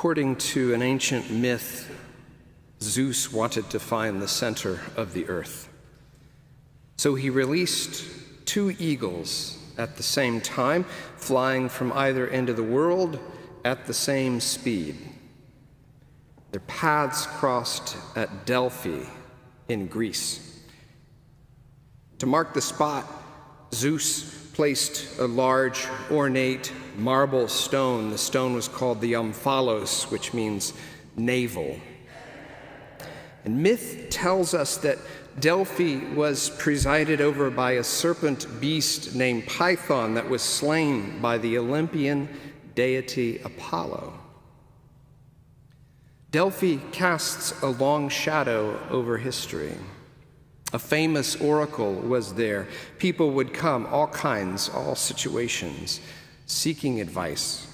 According to an ancient myth, Zeus wanted to find the center of the earth. So he released two eagles at the same time, flying from either end of the world at the same speed. Their paths crossed at Delphi in Greece. To mark the spot, Zeus placed a large, ornate marble stone. The stone was called the omphalos, which means navel. And myth tells us that Delphi was presided over by a serpent beast named Python that was slain by the Olympian deity Apollo. Delphi casts a long shadow over history. A famous oracle was there. People would come, all kinds, all situations, seeking advice.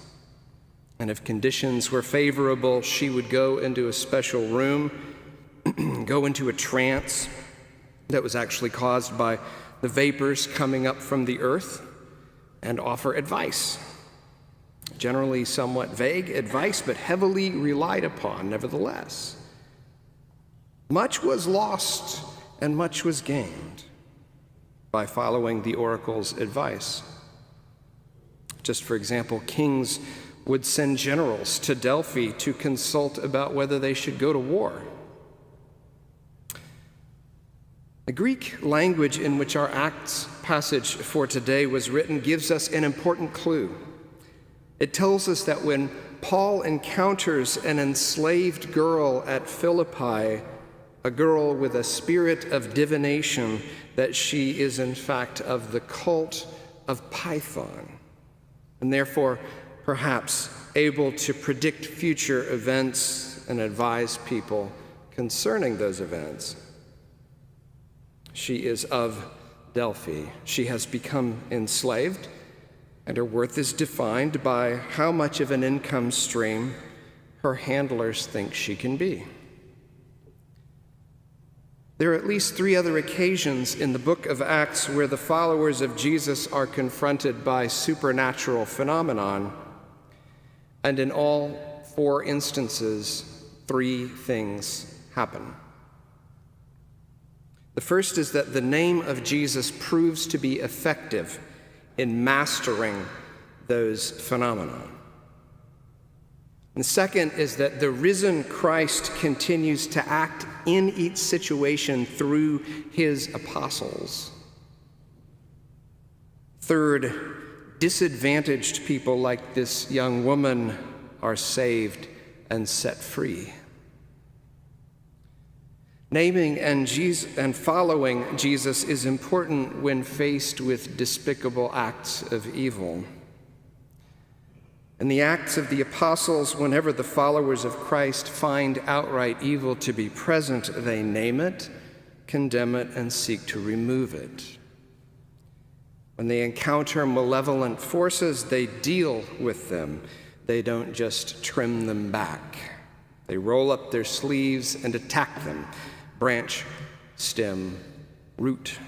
And if conditions were favorable, she would go into a special room, go into a trance that was actually caused by the vapors coming up from the earth, and offer advice. Generally somewhat vague advice, but heavily relied upon nevertheless. Much was lost and much was gained by following the oracle's advice. Just for example, kings would send generals to Delphi to consult about whether they should go to war. The Greek language in which our Acts passage for today was written gives us an important clue. It tells us that when Paul encounters an enslaved girl at Philippi, a girl with a spirit of divination, that she is in fact of the cult of Python, and therefore perhaps able to predict future events and advise people concerning those events. She is of Delphi. She has become enslaved, and her worth is defined by how much of an income stream her handlers think she can be. There are at least three other occasions in the book of Acts where the followers of Jesus are confronted by supernatural phenomenon, and in all four instances, three things happen. The first is that the name of Jesus proves to be effective in mastering those phenomena. And the second is that the risen Christ continues to act in each situation through his apostles. Third, disadvantaged people like this young woman are saved and set free. Naming and following Jesus is important when faced with despicable acts of evil. In the Acts of the Apostles, whenever the followers of Christ find outright evil to be present, they name it, condemn it, and seek to remove it. When they encounter malevolent forces, they deal with them. They don't just trim them back. They roll up their sleeves and attack them, branch, stem, root.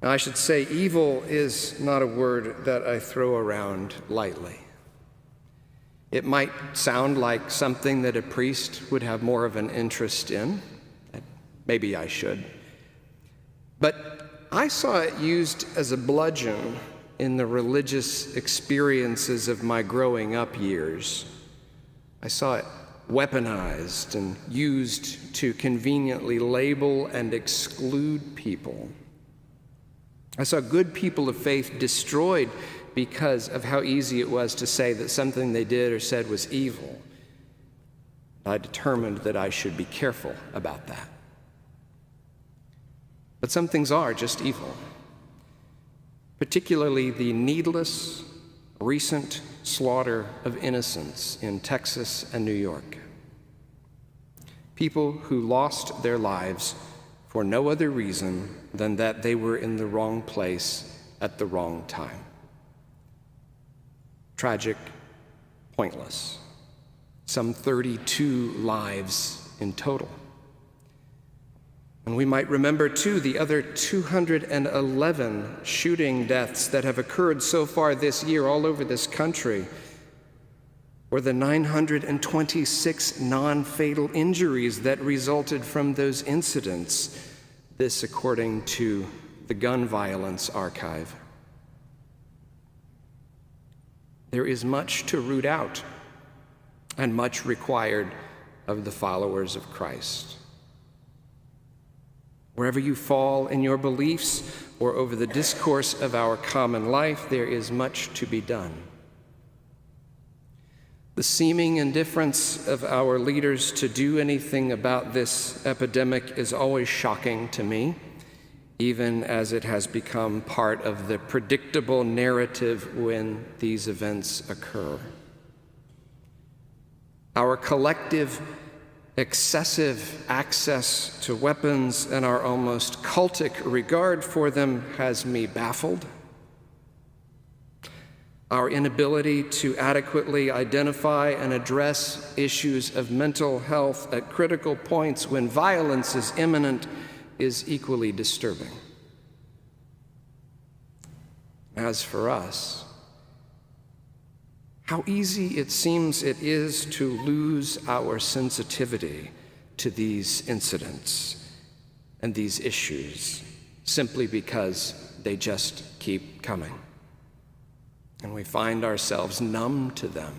Now, I should say evil is not a word that I throw around lightly. It might sound like something that a priest would have more of an interest in. Maybe I should. But I saw it used as a bludgeon in the religious experiences of my growing up years. I saw it weaponized and used to conveniently label and exclude people. I saw good people of faith destroyed because of how easy it was to say that something they did or said was evil. I determined that I should be careful about that. But some things are just evil, particularly the needless, recent slaughter of innocents in Texas and New York. People who lost their lives for no other reason than that they were in the wrong place at the wrong time. Tragic, pointless. Some 32 lives in total. And we might remember, too, the other 211 shooting deaths that have occurred so far this year all over this country. or the 926 non-fatal injuries that resulted from those incidents. This according to the Gun Violence Archive. There is much to root out and much required of the followers of Christ. Wherever you fall in your beliefs or over the discourse of our common life, there is much to be done. The seeming indifference of our leaders to do anything about this epidemic is always shocking to me, even as it has become part of the predictable narrative when these events occur. Our collective excessive access to weapons and our almost cultic regard for them has me baffled. Our inability to adequately identify and address issues of mental health at critical points when violence is imminent is equally disturbing. As for us, how easy it seems it is to lose our sensitivity to these incidents and these issues simply because they just keep coming. And we find ourselves numb to them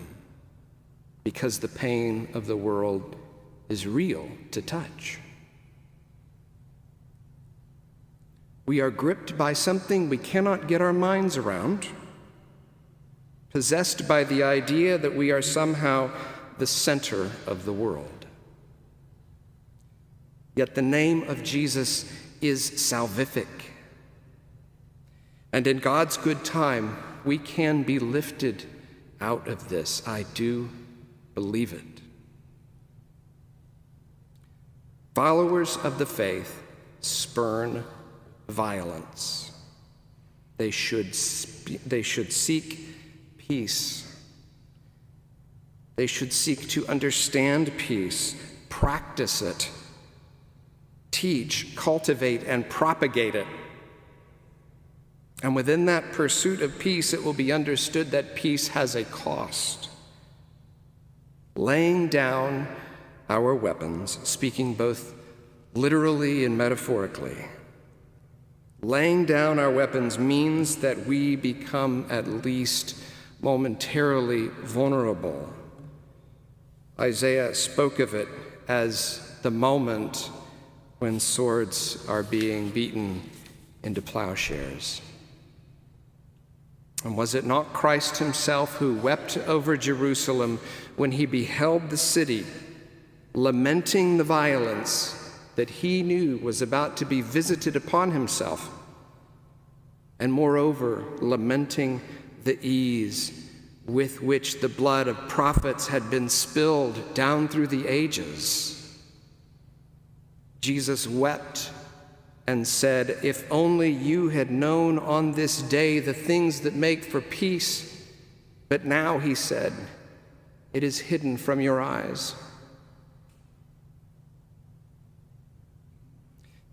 because the pain of the world is real to touch. We are gripped by something we cannot get our minds around, possessed by the idea that we are somehow the center of the world. Yet the name of Jesus is salvific. And in God's good time, we can be lifted out of this. I do believe it. Followers of the faith spurn violence. They should seek peace. They should seek to understand peace, practice it, teach, cultivate, and propagate it. And within that pursuit of peace, it will be understood that peace has a cost. Laying down our weapons, speaking both literally and metaphorically, laying down our weapons means that we become at least momentarily vulnerable. Isaiah spoke of it as the moment when swords are being beaten into plowshares. And was it not Christ himself who wept over Jerusalem when he beheld the city, lamenting the violence that he knew was about to be visited upon himself, and moreover, lamenting the ease with which the blood of prophets had been spilled down through the ages? Jesus wept and said, "If only you had known on this day the things that make for peace. But now," he said, "it is hidden from your eyes."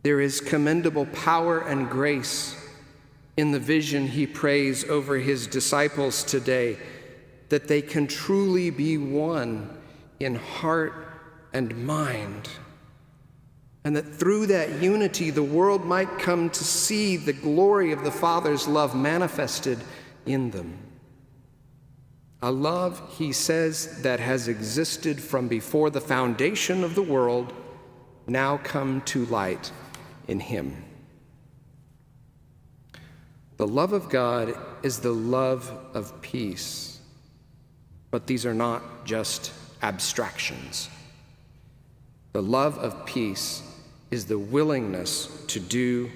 There is commendable power and grace in the vision he prays over his disciples today, that they can truly be one in heart and mind, and that through that unity the world might come to see the glory of the Father's love manifested in them. A love, he says, that has existed from before the foundation of the world, now come to light in him. The love of God is the love of peace, but these are not just abstractions. The love of peace is the willingness to do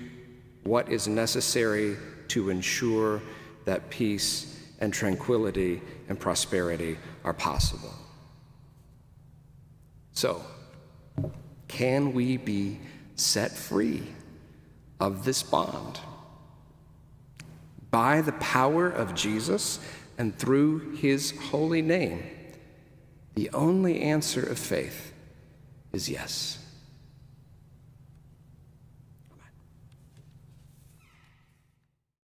what is necessary to ensure that peace and tranquility and prosperity are possible. So, can we be set free of this bond? By the power of Jesus and through his holy name, the only answer of faith is yes.